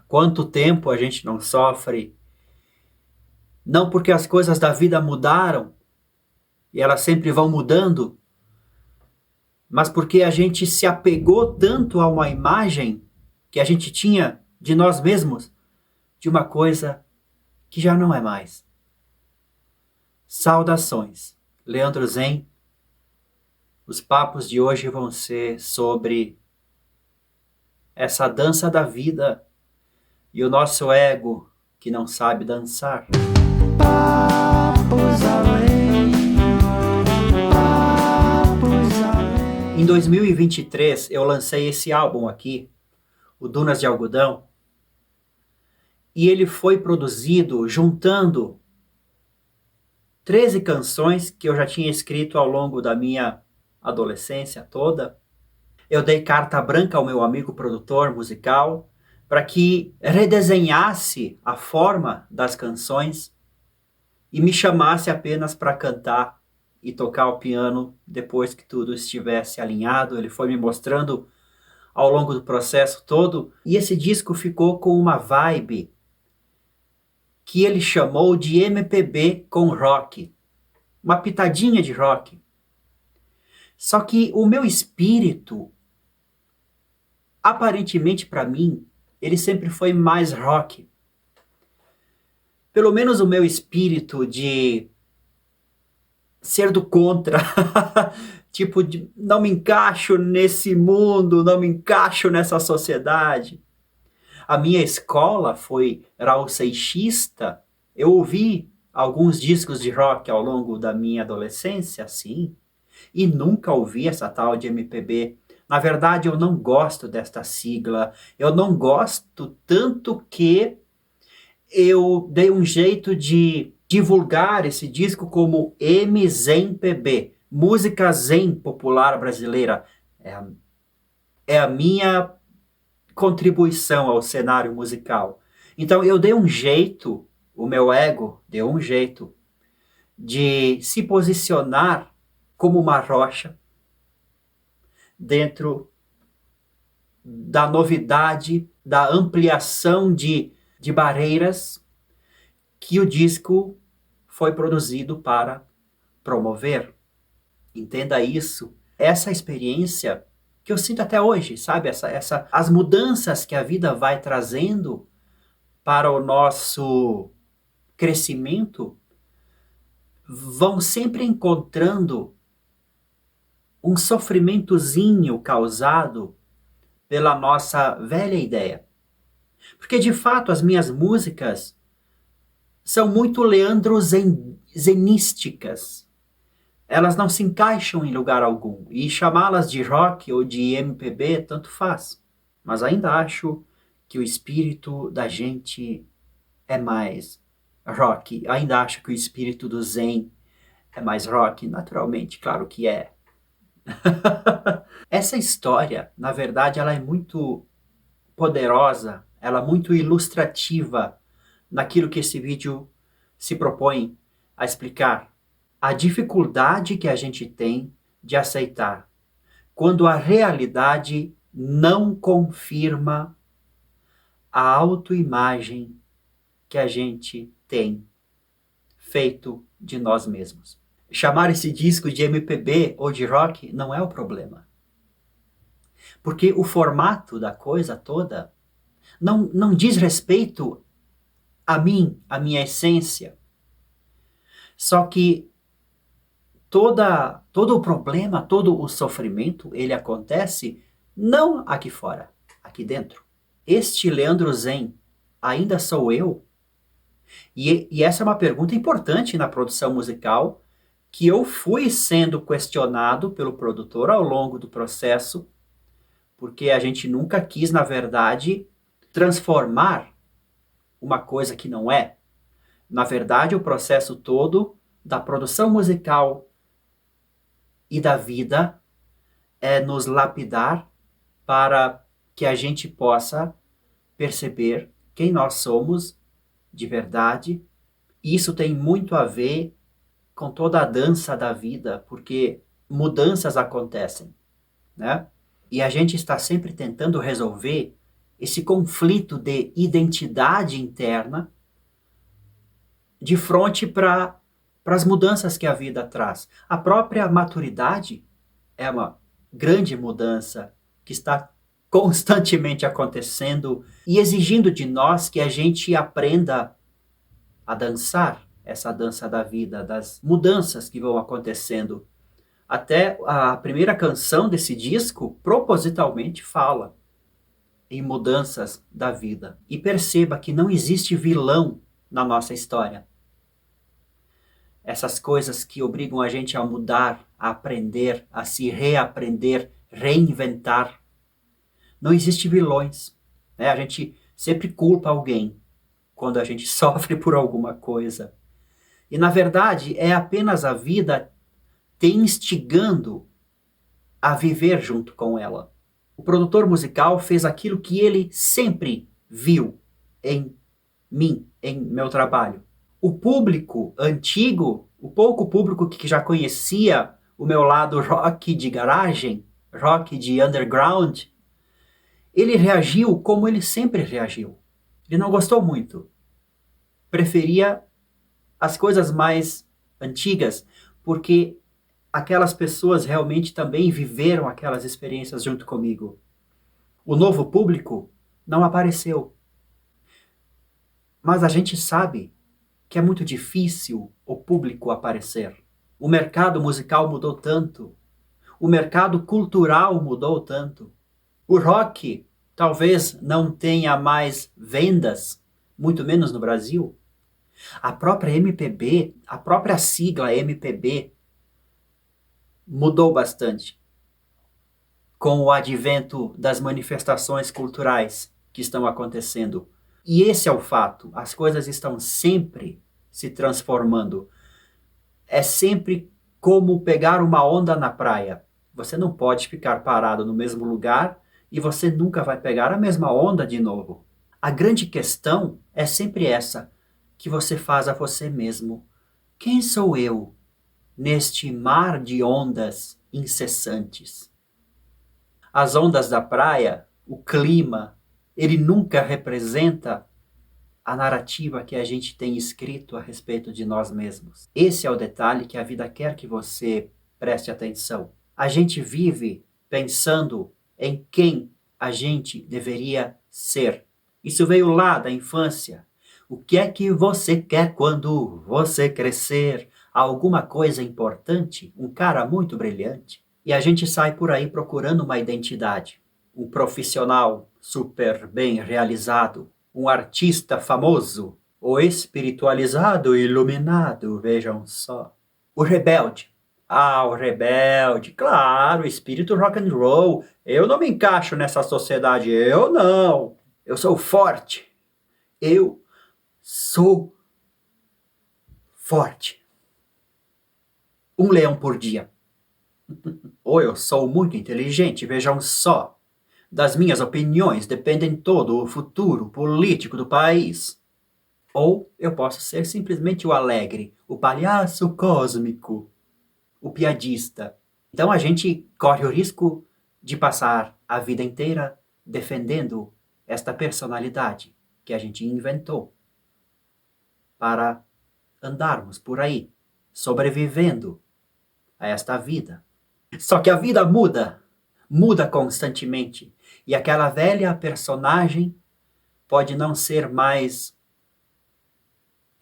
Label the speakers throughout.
Speaker 1: Quanto tempo a gente não sofre, não porque as coisas da vida mudaram, e elas sempre vão mudando, mas porque a gente se apegou tanto a uma imagem que a gente tinha de nós mesmos, de uma coisa que já não é mais. Saudações, Leandro Zen. Os papos de hoje vão ser sobre essa dança da vida e o nosso ego que não sabe dançar. Papos além, papos além. Em 2023 eu lancei esse álbum aqui, o Dunas de Algodão, e ele foi produzido juntando 13 canções que eu já tinha escrito ao longo da minha adolescência toda. Eu dei carta branca ao meu amigo produtor musical para que redesenhasse a forma das canções e me chamasse apenas para cantar e tocar o piano depois que tudo estivesse alinhado. Ele foi me mostrando ao longo do processo todo, e esse disco ficou com uma vibe que ele chamou de MPB com rock, uma pitadinha de rock. Só que o meu espírito, aparentemente para mim, ele sempre foi mais rock. Pelo menos o meu espírito de ser do contra, tipo, de não me encaixo nesse mundo, não me encaixo nessa sociedade. A minha escola foi Raul Seixista. Eu ouvi alguns discos de rock ao longo da minha adolescência, sim, e nunca ouvi essa tal de MPB. Na verdade, eu não gosto desta sigla. Eu não gosto tanto que eu dei um jeito de divulgar esse disco como MZenPB, música zen popular brasileira. É a minha contribuição ao cenário musical. Então eu dei um jeito, o meu ego deu um jeito de se posicionar como uma rocha dentro da novidade, da ampliação de barreiras que o disco foi produzido para promover. Entenda isso. Essa experiência que eu sinto até hoje, sabe? As mudanças que a vida vai trazendo para o nosso crescimento vão sempre encontrando um sofrimentozinho causado pela nossa velha ideia. Porque, de fato, as minhas músicas são muito leandro-zenísticas. Elas não se encaixam em lugar algum. E chamá-las de rock ou de MPB, tanto faz. Mas ainda acho que o espírito da gente é mais rock. Ainda acho que o espírito do Zen é mais rock. Naturalmente, claro que é. Essa história, na verdade, ela é muito poderosa, ela é muito ilustrativa naquilo que esse vídeo se propõe a explicar. A dificuldade que a gente tem de aceitar quando a realidade não confirma a autoimagem que a gente tem feito de nós mesmos. Chamar esse disco de MPB ou de rock não é o problema. Porque o formato da coisa toda não diz respeito a mim, a minha essência. Só que todo o problema, todo o sofrimento, ele acontece não aqui fora, aqui dentro. Este Leandro Zen ainda sou eu? E essa é uma pergunta importante na produção musical, que eu fui sendo questionado pelo produtor ao longo do processo, porque a gente nunca quis, na verdade, transformar uma coisa que não é. Na verdade, o processo todo da produção musical e da vida é nos lapidar para que a gente possa perceber quem nós somos de verdade. E isso tem muito a ver com toda a dança da vida, porque mudanças acontecem, né? E a gente está sempre tentando resolver esse conflito de identidade interna de frente para as mudanças que a vida traz. A própria maturidade é uma grande mudança que está constantemente acontecendo e exigindo de nós que a gente aprenda a dançar essa dança da vida, das mudanças que vão acontecendo. Até a primeira canção desse disco propositalmente fala em mudanças da vida. E perceba que não existe vilão na nossa história. Essas coisas que obrigam a gente a mudar, a aprender, a se reaprender, reinventar. Não existe vilões, né? A gente sempre culpa alguém quando a gente sofre por alguma coisa. E na verdade é apenas a vida te instigando a viver junto com ela. O produtor musical fez aquilo que ele sempre viu em mim, em meu trabalho. O público antigo, o pouco público que já conhecia o meu lado rock de garagem, rock de underground, ele reagiu como ele sempre reagiu. Ele não gostou muito. Preferia as coisas mais antigas, porque aquelas pessoas realmente também viveram aquelas experiências junto comigo. O novo público não apareceu. Mas a gente sabe que é muito difícil o público aparecer. O mercado musical mudou tanto. O mercado cultural mudou tanto. O rock talvez não tenha mais vendas, muito menos no Brasil. A própria MPB, a própria sigla MPB, mudou bastante com o advento das manifestações culturais que estão acontecendo. E esse é o fato, as coisas estão sempre se transformando. É sempre como pegar uma onda na praia. Você não pode ficar parado no mesmo lugar e você nunca vai pegar a mesma onda de novo. A grande questão é sempre essa, que você faz a você mesmo. Quem sou eu neste mar de ondas incessantes? As ondas da praia, o clima, ele nunca representa a narrativa que a gente tem escrito a respeito de nós mesmos. Esse é o detalhe que a vida quer que você preste atenção. A gente vive pensando em quem a gente deveria ser. Isso veio lá da infância. O que é que você quer quando você crescer? Alguma coisa importante? Um cara muito brilhante? E a gente sai por aí procurando uma identidade. Um profissional super bem realizado, um artista famoso, o espiritualizado e iluminado, vejam só. O rebelde. Ah, o rebelde, claro, espírito rock and roll. Eu não me encaixo nessa sociedade, eu não. Eu sou forte. Eu sou forte. Um leão por dia. Ou eu sou muito inteligente, vejam só. Das minhas opiniões dependem todo o futuro político do país. Ou eu posso ser simplesmente o alegre, o palhaço cósmico, o piadista. Então a gente corre o risco de passar a vida inteira defendendo esta personalidade que a gente inventou para andarmos por aí, sobrevivendo a esta vida. Só que a vida muda, muda constantemente. E aquela velha personagem pode não ser mais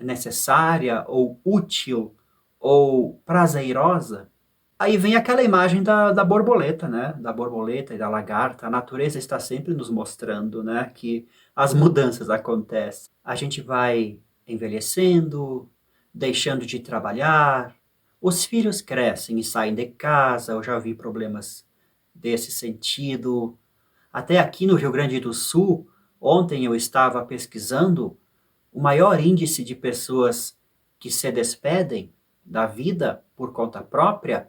Speaker 1: necessária ou útil ou prazerosa. Aí vem aquela imagem da borboleta, né? Da borboleta e da lagarta. A natureza está sempre nos mostrando, né, que as mudanças acontecem. A gente vai envelhecendo, deixando de trabalhar, os filhos crescem e saem de casa. Eu já vi problemas desse sentido. Até aqui no Rio Grande do Sul, ontem eu estava pesquisando, o maior índice de pessoas que se despedem da vida por conta própria,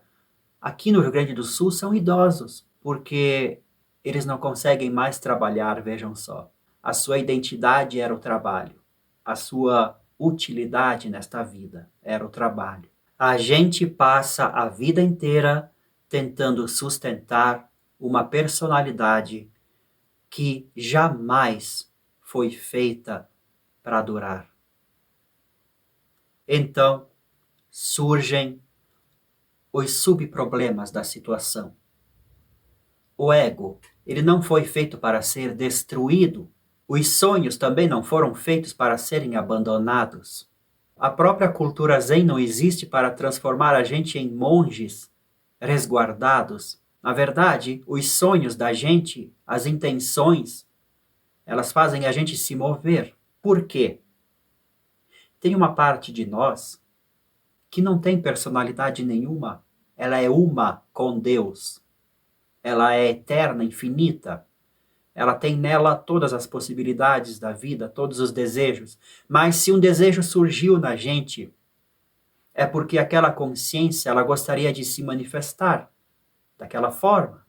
Speaker 1: aqui no Rio Grande do Sul, são idosos, porque eles não conseguem mais trabalhar, vejam só. A sua identidade era o trabalho, a sua utilidade nesta vida era o trabalho. A gente passa a vida inteira tentando sustentar uma personalidade que jamais foi feita para durar. Então, surgem os subproblemas da situação. O ego, ele não foi feito para ser destruído. Os sonhos também não foram feitos para serem abandonados. A própria cultura Zen não existe para transformar a gente em monges resguardados. Na verdade, os sonhos da gente, as intenções, elas fazem a gente se mover. Por quê? Tem uma parte de nós que não tem personalidade nenhuma. Ela é uma com Deus. Ela é eterna, infinita. Ela tem nela todas as possibilidades da vida, todos os desejos. Mas se um desejo surgiu na gente, é porque aquela consciência, ela gostaria de se manifestar daquela forma.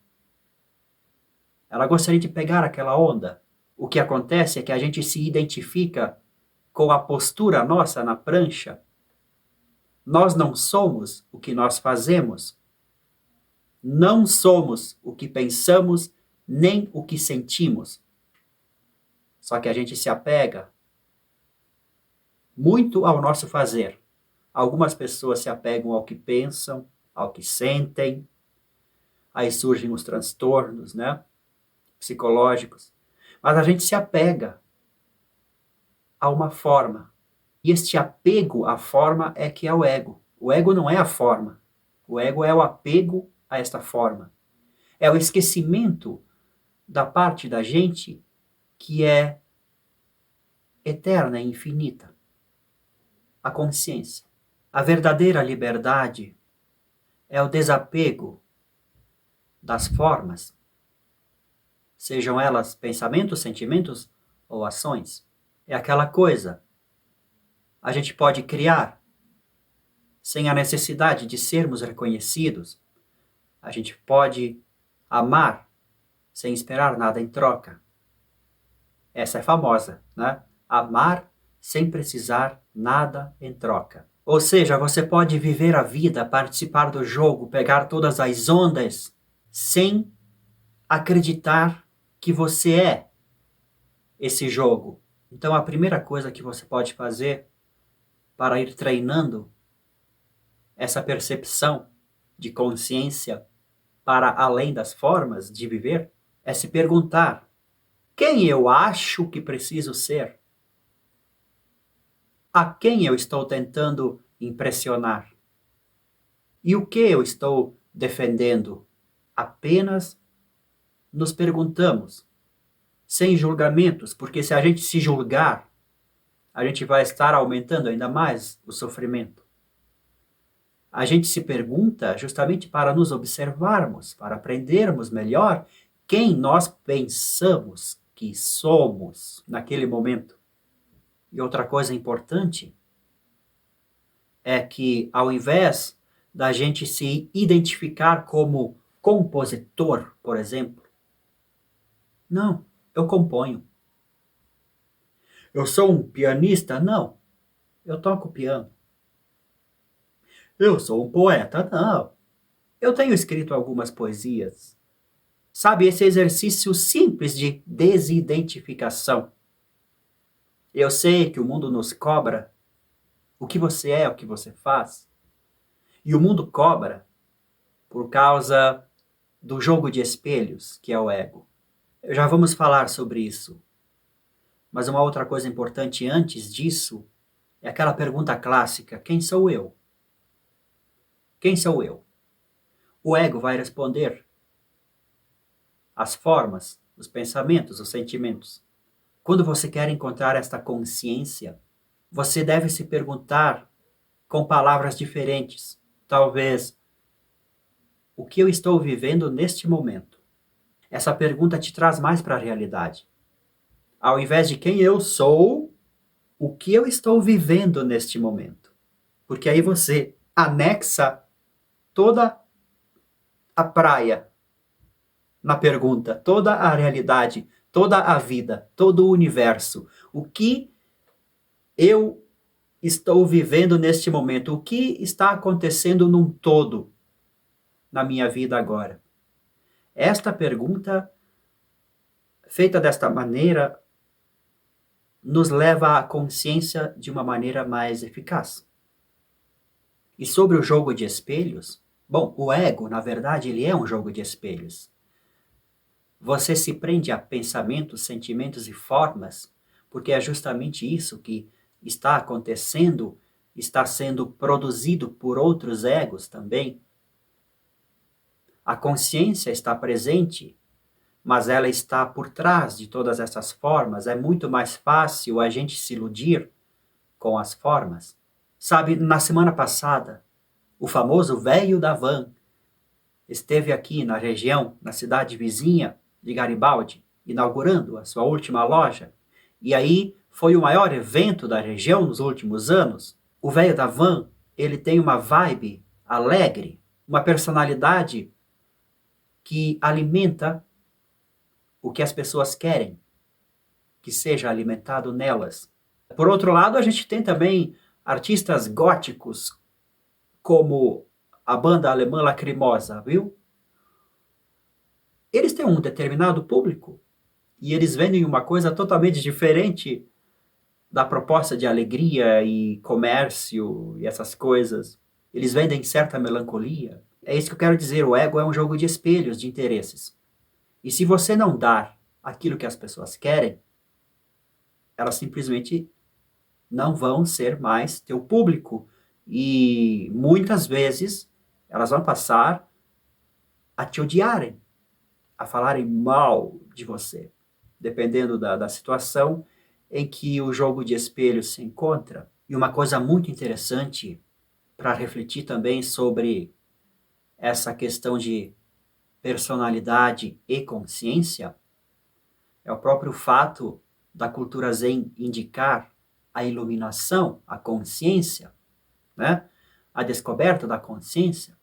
Speaker 1: Ela gostaria de pegar aquela onda. O que acontece é que a gente se identifica com a postura nossa na prancha. Nós não somos o que nós fazemos. Não somos o que pensamos, nem o que sentimos. Só que a gente se apega muito ao nosso fazer. Algumas pessoas se apegam ao que pensam, ao que sentem. Aí surgem os transtornos, né? Psicológicos. Mas a gente se apega a uma forma. E este apego à forma é que é o ego. O ego não é a forma. O ego é o apego a esta forma. É o esquecimento da parte da gente que é eterna e infinita. A consciência. A verdadeira liberdade é o desapego das formas, sejam elas pensamentos, sentimentos ou ações. É aquela coisa. A gente pode criar sem a necessidade de sermos reconhecidos. A gente pode amar sem esperar nada em troca. Essa é famosa, né? Amar sem precisar nada em troca. Ou seja, você pode viver a vida, participar do jogo, pegar todas as ondas, sem acreditar que você é esse jogo. Então, a primeira coisa que você pode fazer para ir treinando essa percepção de consciência para além das formas de viver é se perguntar: quem eu acho que preciso ser? A quem eu estou tentando impressionar? E o que eu estou defendendo? Apenas nos perguntamos, sem julgamentos, porque se a gente se julgar, a gente vai estar aumentando ainda mais o sofrimento. A gente se pergunta justamente para nos observarmos, para aprendermos melhor quem nós pensamos que somos naquele momento. E outra coisa importante é que, ao invés da gente se identificar como compositor, por exemplo, não, eu componho. Eu sou um pianista? Não, eu toco piano. Eu sou um poeta? Não, eu tenho escrito algumas poesias. Sabe, esse exercício simples de desidentificação. Eu sei que o mundo nos cobra o que você é, o que você faz. E o mundo cobra por causa do jogo de espelhos, que é o ego. Já vamos falar sobre isso. Mas uma outra coisa importante antes disso é aquela pergunta clássica: quem sou eu? Quem sou eu? O ego vai responder as formas, os pensamentos, os sentimentos. Quando você quer encontrar esta consciência, você deve se perguntar com palavras diferentes. Talvez, o que eu estou vivendo neste momento? Essa pergunta te traz mais para a realidade. Ao invés de quem eu sou, o que eu estou vivendo neste momento? Porque aí você anexa toda a praia na pergunta, toda a realidade, toda a vida, todo o universo. O que eu estou vivendo neste momento? O que está acontecendo num todo na minha vida agora? Esta pergunta feita desta maneira, nos leva à consciência de uma maneira mais eficaz. E sobre o jogo de espelhos, bom, o ego, na verdade, ele é um jogo de espelhos. Você se prende a pensamentos, sentimentos e formas, porque é justamente isso que está acontecendo, está sendo produzido por outros egos também. A consciência está presente, mas ela está por trás de todas essas formas. É muito mais fácil a gente se iludir com as formas. Sabe, na semana passada, o famoso velho da van esteve aqui na região, na cidade vizinha de Garibaldi, inaugurando a sua última loja. E aí foi o maior evento da região nos últimos anos. O velho da van, ele tem uma vibe alegre, uma personalidade que alimenta o que as pessoas querem que seja alimentado nelas. Por outro lado, a gente tem também artistas góticos, como a banda alemã Lacrimosa, viu? Eles têm um determinado público e eles vendem uma coisa totalmente diferente da proposta de alegria e comércio e essas coisas. Eles vendem certa melancolia. É isso que eu quero dizer, o ego é um jogo de espelhos, de interesses. E se você não dar aquilo que as pessoas querem, elas simplesmente não vão ser mais teu público. E muitas vezes elas vão passar a te odiarem, a falarem mal de você, dependendo da situação em que o jogo de espelho se encontra. E uma coisa muito interessante para refletir também sobre essa questão de personalidade e consciência é o próprio fato da cultura Zen indicar a iluminação, a consciência, né? A descoberta da consciência.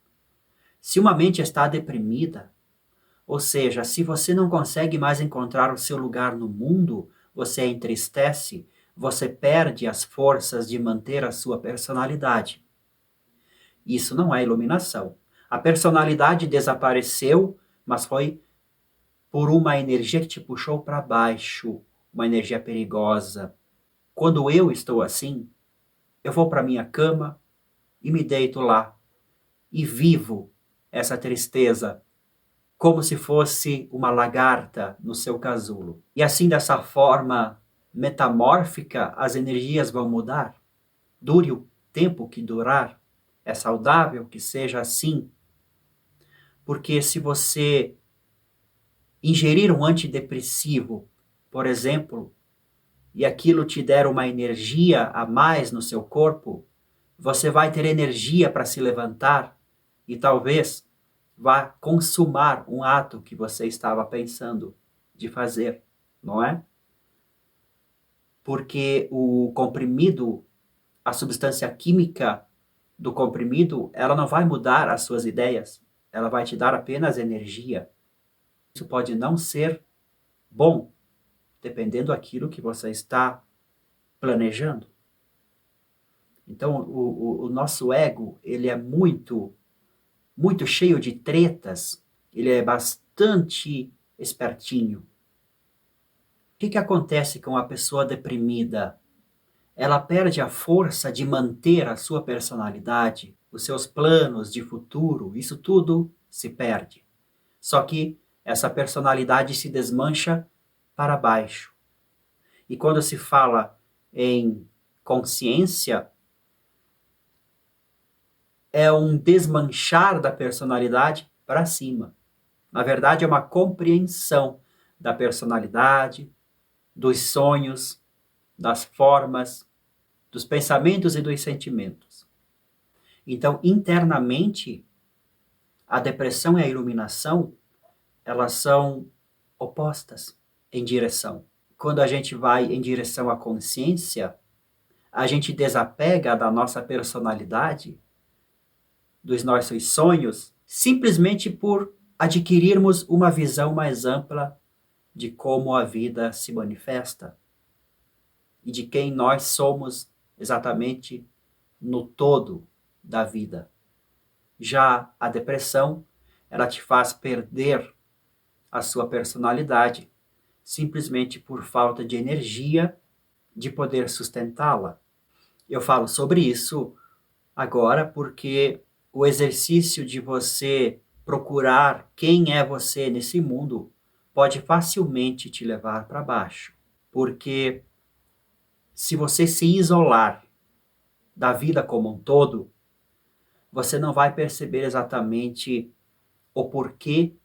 Speaker 1: Se uma mente está deprimida, ou seja, se você não consegue mais encontrar o seu lugar no mundo, você entristece, você perde as forças de manter a sua personalidade. Isso não é iluminação. A personalidade desapareceu, mas foi por uma energia que te puxou para baixo, uma energia perigosa. Quando eu estou assim, eu vou para minha cama e me deito lá e vivo essa tristeza como se fosse uma lagarta no seu casulo. E assim, dessa forma metamórfica, as energias vão mudar. Dure o tempo que durar, é saudável que seja assim. Porque se você ingerir um antidepressivo, por exemplo, e aquilo te der uma energia a mais no seu corpo, você vai ter energia para se levantar e talvez vá consumar um ato que você estava pensando de fazer, não é? Porque o comprimido, a substância química do comprimido, ela não vai mudar as suas ideias, ela vai te dar apenas energia. Isso pode não ser bom, dependendo daquilo que você está planejando. Então, o nosso ego, ele é muito cheio de tretas, ele é bastante espertinho. O que acontece com a pessoa deprimida? Ela perde a força de manter a sua personalidade, os seus planos de futuro, isso tudo se perde. Só que essa personalidade se desmancha para baixo. E quando se fala em consciência, é um desmanchar da personalidade para cima. Na verdade, é uma compreensão da personalidade, dos sonhos, das formas, dos pensamentos e dos sentimentos. Então, internamente, a depressão e a iluminação, elas são opostas em direção. Quando a gente vai em direção à consciência, a gente desapega da nossa personalidade, dos nossos sonhos, simplesmente por adquirirmos uma visão mais ampla de como a vida se manifesta e de quem nós somos exatamente no todo da vida. Já a depressão, ela te faz perder a sua personalidade simplesmente por falta de energia de poder sustentá-la. Eu falo sobre isso agora porque o exercício de você procurar quem é você nesse mundo pode facilmente te levar para baixo. Porque se você se isolar da vida como um todo, você não vai perceber exatamente o porquê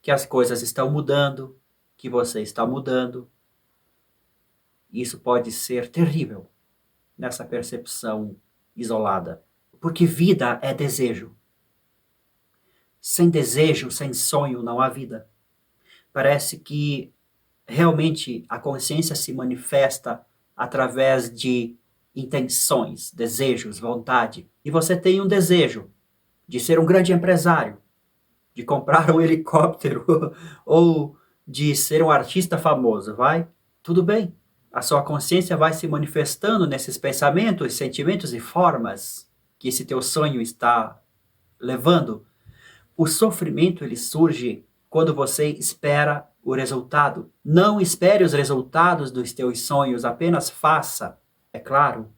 Speaker 1: que as coisas estão mudando, que você está mudando. Isso pode ser terrível nessa percepção isolada. Porque vida é desejo. Sem desejo, sem sonho, não há vida. Parece que realmente a consciência se manifesta através de intenções, desejos, vontade. E você tem um desejo de ser um grande empresário, de comprar um helicóptero ou de ser um artista famoso, vai? Tudo bem. A sua consciência vai se manifestando nesses pensamentos, sentimentos e formas que esse teu sonho está levando. O sofrimento ele surge quando você espera o resultado. Não espere os resultados dos teus sonhos, apenas faça. É claro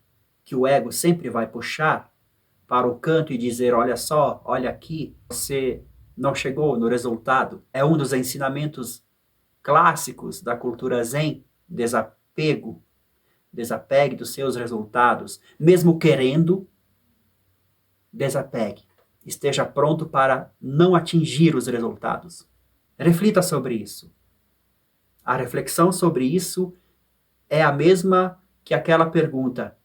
Speaker 1: que o ego sempre vai puxar para o canto e dizer, olha só, olha aqui, você não chegou no resultado. É um dos ensinamentos clássicos da cultura Zen, desapego. Desapegue dos seus resultados. Mesmo querendo, desapegue. Esteja pronto para não atingir os resultados. Reflita sobre isso. A reflexão sobre isso é a mesma que aquela pergunta: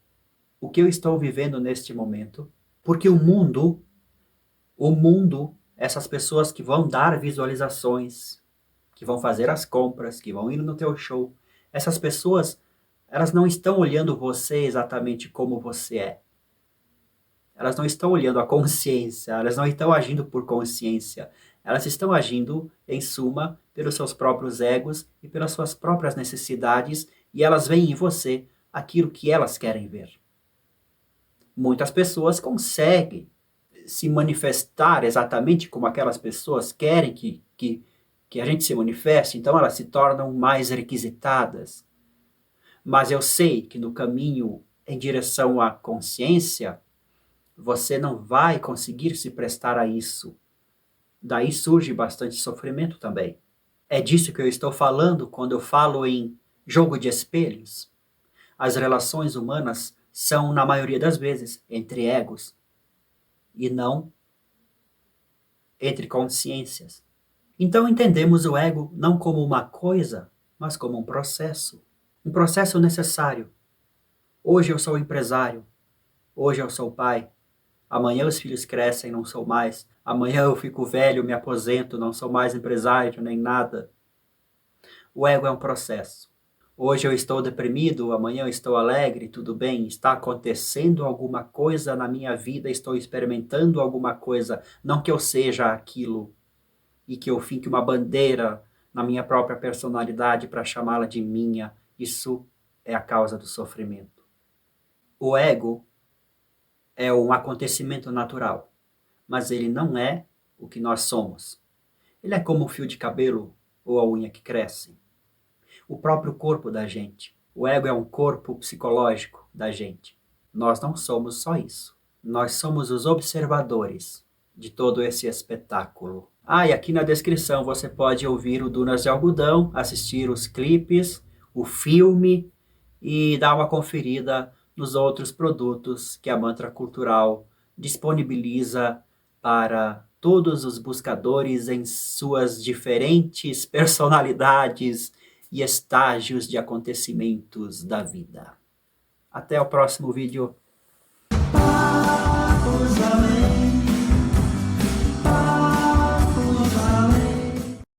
Speaker 1: o que eu estou vivendo neste momento? Porque o mundo, essas pessoas que vão dar visualizações, que vão fazer as compras, que vão ir no teu show, essas pessoas, elas não estão olhando você exatamente como você é. Elas não estão olhando a consciência, elas não estão agindo por consciência. Elas estão agindo, em suma, pelos seus próprios egos e pelas suas próprias necessidades, e elas veem em você aquilo que elas querem ver. Muitas pessoas conseguem se manifestar exatamente como aquelas pessoas querem que a gente se manifeste, então elas se tornam mais requisitadas. Mas eu sei que no caminho em direção à consciência, você não vai conseguir se prestar a isso. Daí surge bastante sofrimento também. É disso que eu estou falando quando eu falo em jogo de espelhos. As relações humanas são, na maioria das vezes, entre egos e não entre consciências. Então entendemos o ego não como uma coisa, mas como um processo. Um processo necessário. Hoje eu sou empresário. Hoje eu sou pai. Amanhã os filhos crescem, não sou mais. Amanhã eu fico velho, me aposento, não sou mais empresário nem nada. O ego é um processo. Hoje eu estou deprimido, amanhã eu estou alegre, tudo bem. Está acontecendo alguma coisa na minha vida, estou experimentando alguma coisa. Não que eu seja aquilo e que eu fique uma bandeira na minha própria personalidade para chamá-la de minha. Isso é a causa do sofrimento. O ego é um acontecimento natural, mas ele não é o que nós somos. Ele é como o fio de cabelo ou a unha que cresce. O próprio corpo da gente. O ego é um corpo psicológico da gente. Nós não somos só isso. Nós somos os observadores de todo esse espetáculo. E aqui na descrição você pode ouvir o Dunas de Algodão, assistir os clipes, o filme e dar uma conferida nos outros produtos que a Mantra Cultural disponibiliza para todos os buscadores em suas diferentes personalidades e estágios de acontecimentos da vida. Até o próximo vídeo.